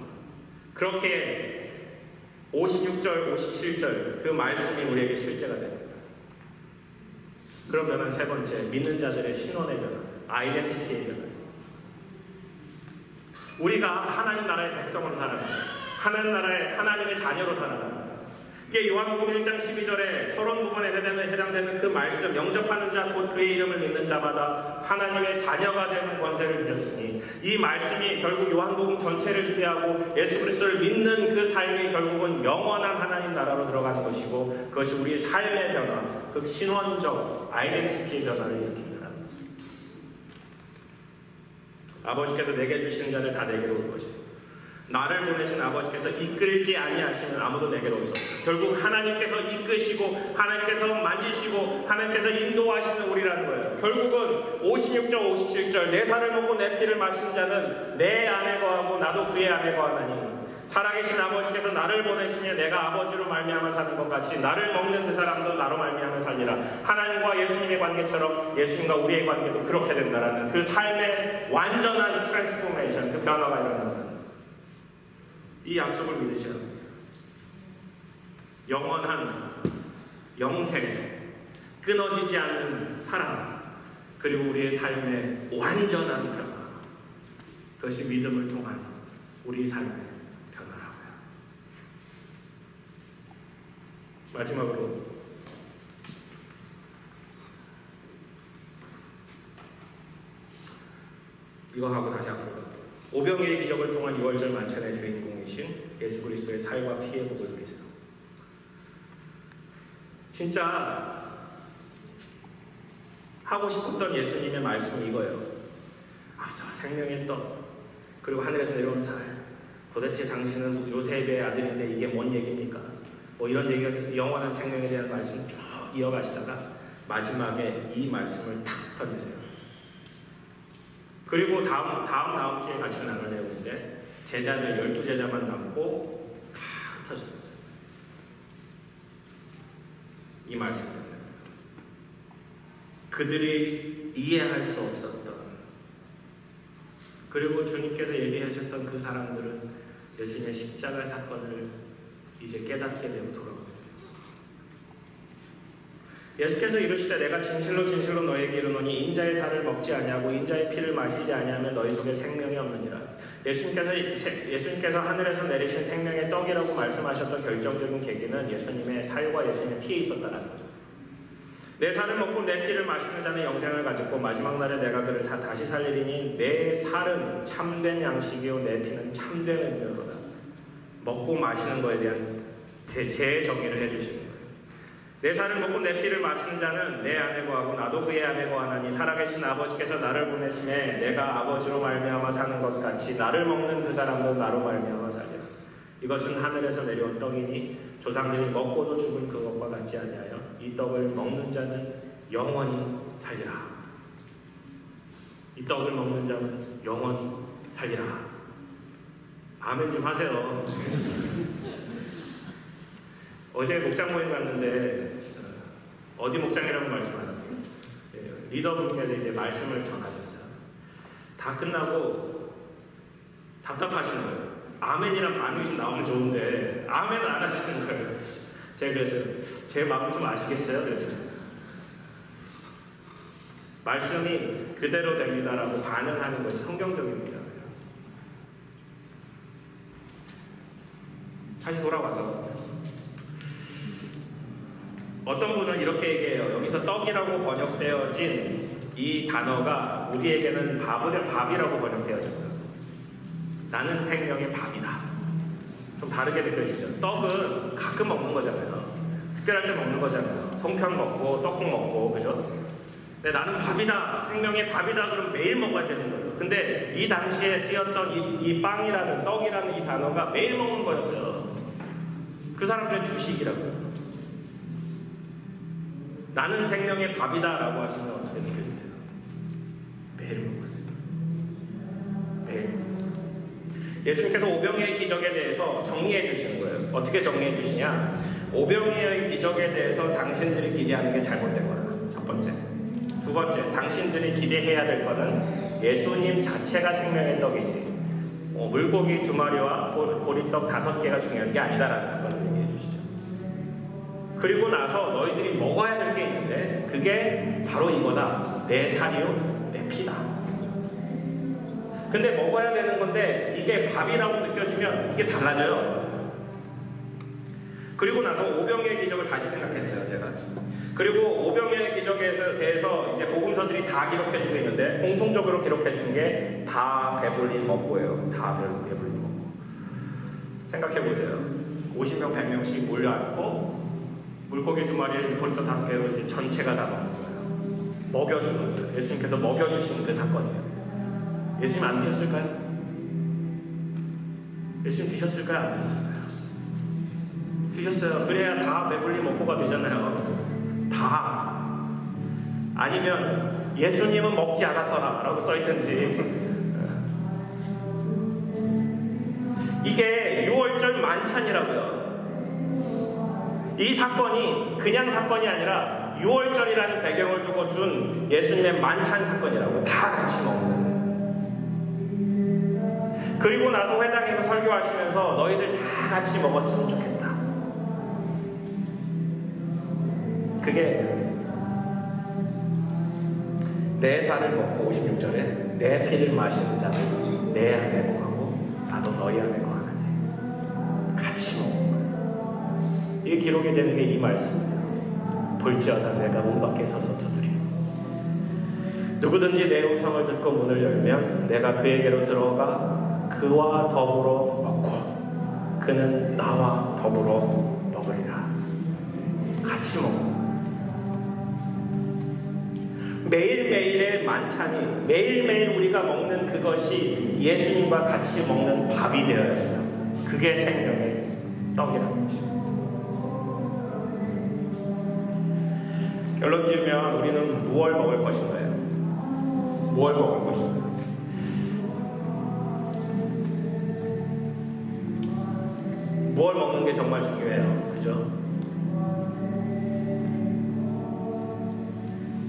그렇게 56절, 57절 그 말씀이 우리에게 실제가 됩니다. 그런 변화는 세 번째, 믿는 자들의 신원의 변화, 아이덴티티의 변화. 우리가 하나님 나라의 백성으로 살아갑니다. 하나님 나라의 하나님의 자녀로 살아갑니다. 이게 요한복음 1장 12절에 서론 부분에 해당되는 그 말씀, 영접하는 자 곧 그의 이름을 믿는 자마다 하나님의 자녀가 되는 권세를 주셨으니 이 말씀이 결국 요한복음 전체를 지배하고 예수 그리스도를 믿는 그 삶이 결국은 영원한 하나님 나라로 들어가는 것이고 그것이 우리의 삶의 변화, 그 신원적 아이덴티티의 변화를 일으킵니다. 아버지께서 내게 주시는 자를 다 내게로 올 것이다. 나를 보내신 아버지께서 이끌지 아니하시면 아무도 내게로 올 수 없다. 결국 하나님께서 이끄시고 하나님께서 만지시고 하나님께서 인도하시는 우리라는 거예요. 결국은 56절 57절 내 살을 먹고 내 피를 마시는 자는 내 안에 거하고 나도 그의 안에 거하나니 살아계신 아버지께서 나를 보내시며 내가 아버지로 말미암아 사는 것 같이 나를 먹는 그 사람도 나로 말미암아 살리라. 하나님과 예수님의 관계처럼 예수님과 우리의 관계도 그렇게 된다라는 그 삶의 완전한 트랜스포메이션, 그 변화가 일어나는 이 약속을 믿으셔야 합니다. 영원한 영생, 끊어지지 않는 사랑, 그리고 우리의 삶의 완전한 변화, 그것이 믿음을 통한 우리 삶의 변화라고요. 마지막으로 이거 하고 다시 앞으로 오병이의 기적을 통한 6월절 만찬의 주인공이신 예수 그리스도의 살과 피의 복을 믿으세요. 진짜 하고 싶었던 예수님의 말씀이 이거예요. 앞서 생명의 떡, 그리고 하늘에서 내려온 살, 도대체 당신은 요셉의 아들인데 이게 뭔 얘기입니까? 뭐 이런 얘기가 영원한 생명에 대한 말씀 쭉 이어가시다가 마지막에 이 말씀을 탁 던지세요. 그리고 다음 주에 같이 나눌 내용인데 제자들 12제자만 남고 탁 터집니다. 이 말씀입니다. 그들이 이해할 수 없었던, 그리고 주님께서 얘기하셨던 그 사람들은 예수님의 십자가 사건을 이제 깨닫게 되고 돌아옵니다. 예수께서 이르시되 내가 진실로 진실로 너희에게 이르노니 인자의 살을 먹지 아니하고 인자의 피를 마시지 아니하면 너희 속에 생명이 없느니라. 예수님께서 하늘에서 내리신 생명의 떡이라고 말씀하셨던 결정적인 계기는 예수님의 살과 예수님의 피에 있었다는 거죠. 내 살을 먹고 내 피를 마시는 자는 영생을 가졌고 마지막 날에 내가 그를 다시 살리리니 내 살은 참된 양식이요 내 피는 참된 음료로다. 먹고 마시는 것에 대한 재정의를 해주시는 거예요. 내 살을 먹고 내 피를 마시는 자는 내 안에 거하고 나도 그의 안에 거하나니 살아계신 아버지께서 나를 보내심에 내가 아버지로 말미암아 사는 것 같이 나를 먹는 그 사람도 나로 말미암아 살리라. 이것은 하늘에서 내려온 떡이니 조상들이 먹고도 죽은 그것과 같지 아니하여 이 떡을 먹는 자는 영원히 살리라. 이 떡을 먹는 자는 영원히 살리라. 아멘 좀 하세요. 어제 목장 모임 갔는데 어디 목장이라고 말씀하셨어요. 리더분께서 이제 말씀을 전하셨어요. 다 끝나고 답답하시는 거예요. 아멘이랑 반응이 좀 나오면 좋은데 아멘을 안 하시는 거예요. 제가 그래서 제 마음 좀 아시겠어요? 그래서 말씀이 그대로 됩니다라고 반응하는 것이 성경적입니다. 다시 돌아와서 어떤 분은 이렇게 얘기해요. 여기서 떡이라고 번역되어진 이 단어가 우리에게는 밥이라고 번역되어졌다. 나는 생명의 밥이다. 좀 다르게 느껴지죠. 떡은 가끔 먹는 거잖아요. 특별할 때 먹는 거잖아요. 송편 먹고 떡국 먹고 그죠? 근데 나는 밥이다. 생명의 밥이다. 그러면 매일 먹어야 되는 거예요. 근데 이 당시에 쓰였던 이 빵이라는 떡이라는 이 단어가 매일 먹는 거였어요. 그 사람들의 주식이라고요. 나는 생명의 밥이다 라고 하시면 어떻게 느껴지세요? 매일 먹어야 돼요. 매일. 예수님께서 오병이의 기적에 대해서 정리해 주시는 거예요. 어떻게 정리해 주시냐? 오병이의 기적에 대해서 당신들이 기대하는 게 잘못된 거다. 첫 번째. 두 번째, 당신들이 기대해야 될 거는 예수님 자체가 생명의 떡이지 물고기 2마리와 보리떡 5개가 중요한 게 아니다라는 사건을 얘기해 주시죠. 그리고 나서 너희들이 먹어야 될 게 있는데 그게 바로 이거다. 내 살이요 내 피다. 근데 먹어야 되는 건데 이게 밥이라고 느껴지면 이게 달라져요. 그리고 나서 오병이의 기적을 다시 생각했어요. 제가. 그리고 오병이의 기적에 대해서 이제 복음서들이 다 기록해주고 있는데 공통적으로 기록해주는 게 다 배불리 먹고예요. 다 배불리 먹고. 생각해보세요. 50명, 100명씩 몰려앉고 물고기 2마리에 보리떡 5개로 이제 전체가 다 먹는 거예요. 먹여주는 거예요. 예수님께서 먹여주신 그 사건이에요. 예수님 안 드셨을까요? 예수님 드셨을까요? 안 드셨을까요? 드셨어요. 그래야 다 배불리 먹고가 되잖아요. 다. 아니면 예수님은 먹지 않았더라 라고 써있든지. 이게 6월절 만찬이라고요. 이 사건이 그냥 사건이 아니라 6월절이라는 배경을 두고 준 예수님의 만찬 사건이라고. 다 같이 먹는. 그리고 나서 회당에서 설교하시면서 너희들 다 같이 먹었으면 좋겠다. 그게 내 살을 먹고 56절에 내 피를 마시는 자는 내 안에 거하고 나도 너희 안에 거하나니 같이 먹는 거예요. 이게 기록이 되는 게 이 말씀이에요. 볼지어다 내가 문 밖에 서서 두드리고 누구든지 내 음성을 듣고 문을 열면 내가 그에게로 들어가 그와 더불어 먹고 그는 나와 더불어 먹으리라. 같이 먹고 매일매일의 만찬이 매일매일 우리가 먹는 그것이 예수님과 같이 먹는 밥이 되어야 된다. 그게 생명의 떡이라는 것입니다. 결론 지으면 우리는 무엇을 먹을 것인가요? 무엇을 먹을 것인가요? 무엇을 먹는 게 정말 중요해요. 그죠?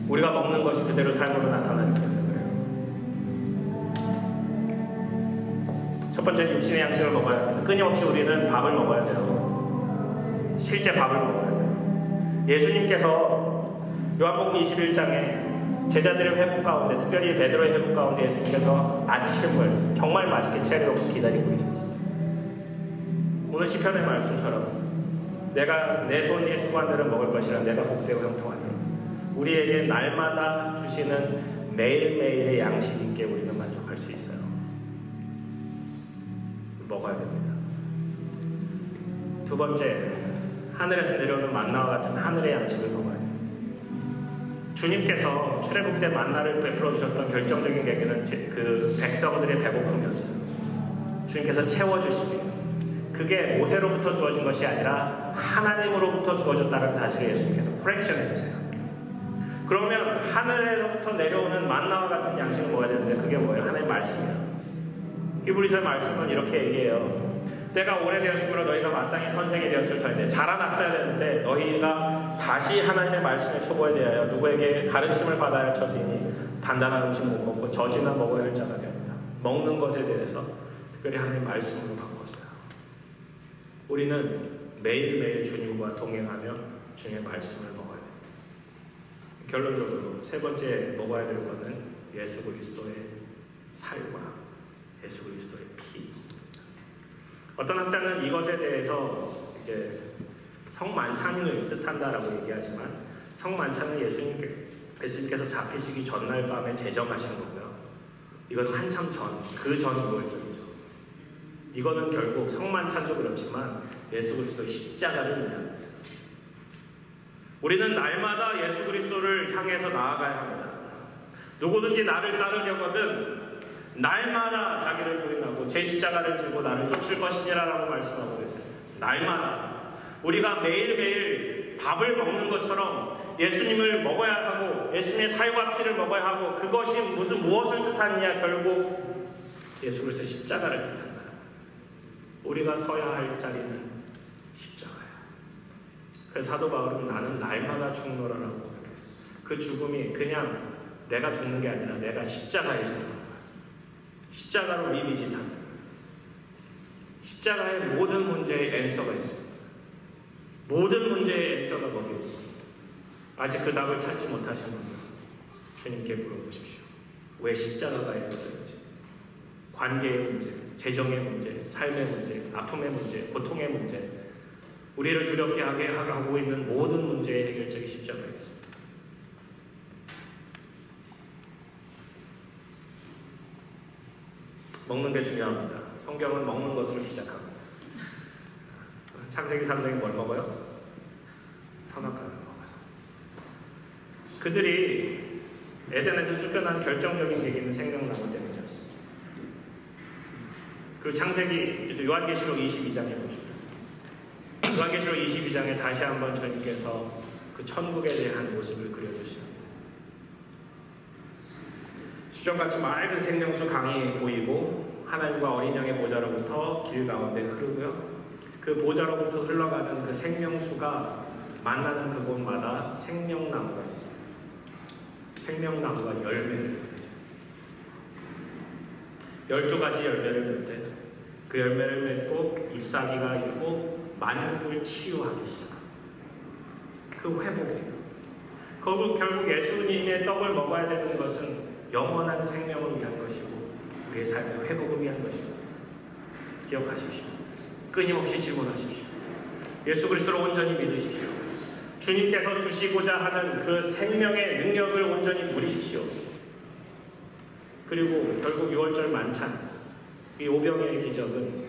우리가 먹는 것이 그대로 삶으로 나타나기 때문에 그래요. 첫 번째 육신의 양식을 먹어야 합니다. 끊임없이 우리는 밥을 먹어야 돼요. 실제 밥을 먹어야 돼요. 예수님께서 요한복음 21장에 제자들의 회복 가운데, 특별히 베드로의 회복 가운데 예수님께서 아침을 정말 맛있게 차려놓고 기다리고 계셨습니다. 오늘 시편의 말씀처럼 내가 내 손이 수고한 대로 먹을 것이라 내가 복되고 형통하리라. 우리에게 날마다 주시는 매일매일의 양식 있게 우리는 만족할 수 있어요. 먹어야 됩니다. 두 번째, 하늘에서 내려오는 만나와 같은 하늘의 양식을 먹어야 돼요. 주님께서 출애굽 때 만나를 베풀어 주셨던 결정적인 계기는 그 백성들의 배고픔이었어요. 주님께서 채워주시며 그게 모세로부터 주어진 것이 아니라 하나님으로부터 주어졌다는 사실을 예수님께서 코렉션해 주세요. 그러면 하늘에서부터 내려오는 만나와 같은 양식을 먹어야 되는데 그게 뭐예요? 하나님의 말씀이에요. 히브리서의 말씀은 이렇게 얘기해요. 때가 오래되었으므로 너희가 마땅히 선생이 되었을 터인데 자라났어야 되는데 너희가 다시 하나님의 말씀에 초보에 대하여 누구에게 가르침을 받아야 할 처지니 단단한 음식 못 먹고 젖이나 먹어야 할 자가 됩니다. 먹는 것에 대해서 특별히 하나님의 말씀으로 바꿨어요. 우리는 매일매일 주님과 동행하며 주님의 말씀을 먹어야 돼요. 결론적으로 세 번째 먹어야 될 것은 예수 그리스도의 살과 예수 그리스도의 피. 어떤 학자는 이것에 대해서 이제 성만찬을 뜻한다라고 얘기하지만 성만찬은 예수님께서 잡히시기 전날 밤에 제정하신 거고요. 이건 한참 전, 그 전 6월절이죠. 이거는 결국 성만찬도 그렇지만 예수 그리스도의 십자가를 의미합니다. 우리는 날마다 예수 그리스도를 향해서 나아가야 합니다. 누구든지 나를 따르려거든 날마다 자기를 부인하고 제 십자가를 들고 나를 쫓을 것이니라라고 말씀하고 계세요. 날마다 우리가 매일매일 밥을 먹는 것처럼 예수님을 먹어야 하고 예수님의 살과 피를 먹어야 하고 그것이 무엇을 뜻하느냐 결국 예수 그리스도의 십자가를 뜻한다. 우리가 서야 할 자리는 십자가야. 그래서 사도 바울은 나는 날마다 죽노라라고 그랬어요. 그 죽음이 그냥 내가 죽는 게 아니라 내가 십자가에 죽는 거야. 십자가로 리비짓한다. 십자가의 모든 문제에 앤서가 있습니다. 모든 문제의 앤서가 거기에 있습니다. 아직 그 답을 찾지 못하신 분들 주님께 물어보십시오. 왜 십자가가 있었는지. 관계의 문제, 재정의 문제, 삶의 문제, 아픔의 문제, 고통의 문제, 우리를 두렵게 하게 하고 있는 모든 문제의 해결책이 십자가에 있습니다. 먹는 게 중요합니다. 성경은 먹는 것으로 시작합니다. 창세기 3장이 뭘 먹어요? 선악과를 먹어요. 그들이 에덴에서 쫓겨난 결정적인 계기는 생명나무 때문이었습니다. 그리고 창세기 요한계시록 22장에 보시면 요한계시록 22장에 다시 한번 주님께서 그 천국에 대한 모습을 그려주십니다. 수정같이 맑은 생명수 강이 보이고 하나님과 어린 양의 보좌로부터 길 가운데 흐르고요. 그 보좌로부터 흘러가는 그 생명수가 만나는 그곳마다 생명나무가 있습니다. 생명나무가 열매를 12가지 열매를 맺는데 그 열매를 맺고 잎사귀가 있고 만국을 치유하기 시작합니다. 그 회복이에요. 결국 예수님의 떡을 먹어야 되는 것은 영원한 생명을 위한 것이고 우리의 삶의 회복을 위한 것입니다. 기억하십시오. 끊임없이 질문하십시오. 예수 그리스도를 온전히 믿으십시오. 주님께서 주시고자 하는 그 생명의 능력을 온전히 누리십시오. 그리고 결국 6월절 만찬, 이 오병이의 기적은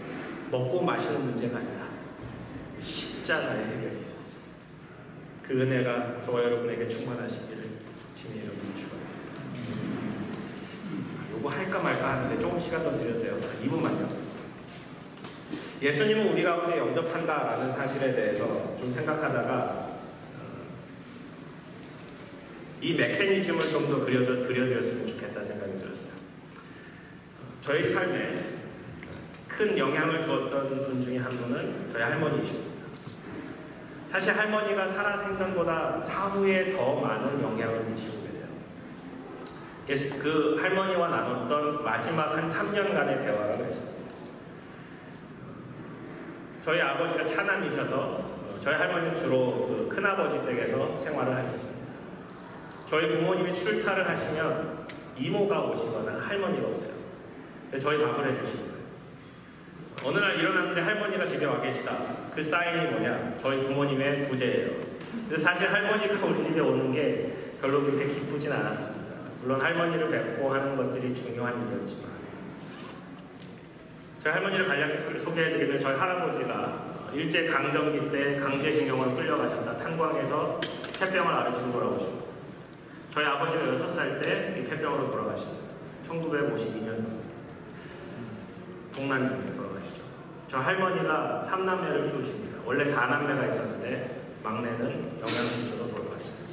먹고 마시는 문제가 아니라 십자가의 해결이 있었어요. 그 은혜가 저와 여러분에게 충만하시기를 주님의 이름으로 축원합니다. 요거 할까 말까 하는데 조금 시간 더 드렸어요. 2분만요. 예수님은 우리 가운데 영접한다라는 사실에 대해서 좀 생각하다가 이 메커니즘을 좀 더 그려드렸으면 좋겠다 생각이 들었어요. 저희 삶에 큰 영향을 주었던 분 중에 한 분은 저희 할머니이십니다. 사실 할머니가 살아생전보다 사후에 더 많은 영향을 미치고 계세요. 그 할머니와 나눴던 마지막 한 3년간의 대화가 있습니다. 저희 아버지가 차남이셔서 저희 할머니는 주로 그 큰아버지 댁에서 생활을 하셨습니다. 저희 부모님이 출타를 하시면 이모가 오시거나 할머니가 오세요. 저희 밥을 해주십니다. 어느 날 일어났는데 할머니가 집에 와 계시다. 그 사인이 뭐냐? 저희 부모님의 부재예요. 근데 사실 할머니가 우리 집에 오는 게 별로 그렇게 기쁘진 않았습니다. 물론 할머니를 뵙고 하는 것들이 중요한 일이었지만 저희 할머니를 간략히 소개해드리면 저희 할아버지가 일제강점기 때 강제징용을 끌려가셨다. 탄광에서 폐병을 앓으시고 돌아오십니다. 저희 아버지가 6살 때 이 폐병으로 돌아가십니다. 1952년 동란 중에 돌아가시죠. 저 할머니가 3남매를 키우십니다. 원래 4남매가 있었는데 막내는 영양실조로 돌아가십니다.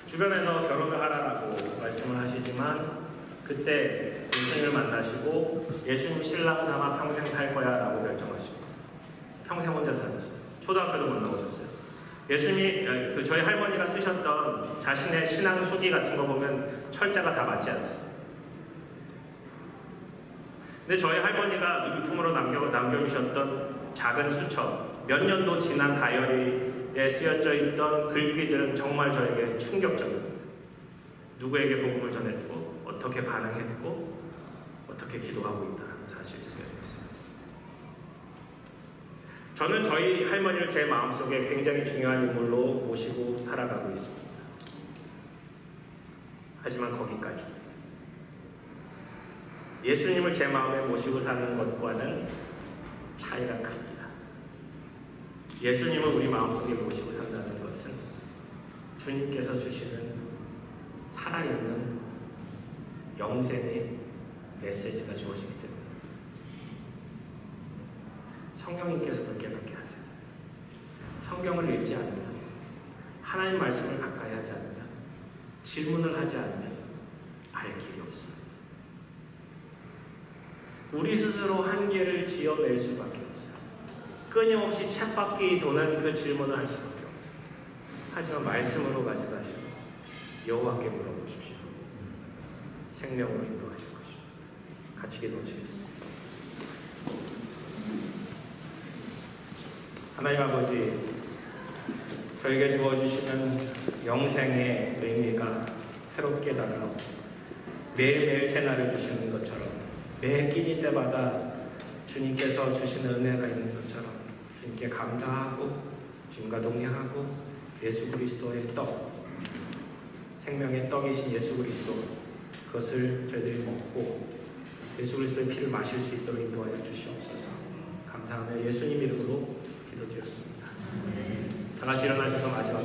주변에서 결혼을 하라고 말씀을 하시지만 그때 예수님을 만나시고 예수님 신랑 삼아 평생 살 거야 라고 결정하시고 평생 혼자 살았어요. 초등학교도 못 나오셨어요. 예수님이 저희 할머니가 쓰셨던 자신의 신앙 수기 같은 거 보면 철자가 다 맞지 않았어요. 근데 저희 할머니가 유품으로 남겨주셨던 작은 수첩, 몇 년도 지난 다이어리에 쓰여져 있던 글귀들은 정말 저에게 충격적입니다. 누구에게 복음을 전했고 어떻게 반응했고 어떻게 기도하고 있다는 사실이 쓰여져 있어요. 저는 저희 할머니를 제 마음속에 굉장히 중요한 인물로 모시고 살아가고 있습니다. 하지만 거기까지. 예수님을 제 마음에 모시고 사는 것과는 차이가 큽니다. 예수님을 우리 마음속에 모시고 산다는 것은 주님께서 주시는 살아있는 영생의 메시지가 주어지기 때문에 성령님께서 그렇게 하세요. 성경을 읽지 않으면 하나님 말씀을 가까이 하지 않으면 질문을 하지 않으면 알 길이 없어요. 우리 스스로 한계를 지어낼 수밖에 없어요. 끊임없이 쳇바퀴 도는 그 질문을 할 수밖에 없어요. 하지만 말씀으로 가져가시고 여호와께 물어보십시오. 생명으로 인도하실 것입니다. 같이 기도하시겠습니다. 하나님 아버지, 저에게 주어주시는 영생의 의미가 새롭게 다가오고 매일매일 새날을 주시는 것처럼 매 끼니 때마다 주님께서 주시는 은혜가 있는 것처럼 주님께 감사하고 주님과 동행하고 예수 그리스도의 떡, 생명의 떡이신 예수 그리스도, 그것을 저희들이 먹고 예수 그리스도의 피를 마실 수 있도록 인도하여 주시옵소서. 감사하며 예수님 이름으로 기도드렸습니다. 다 같이 일어나셔서 마지막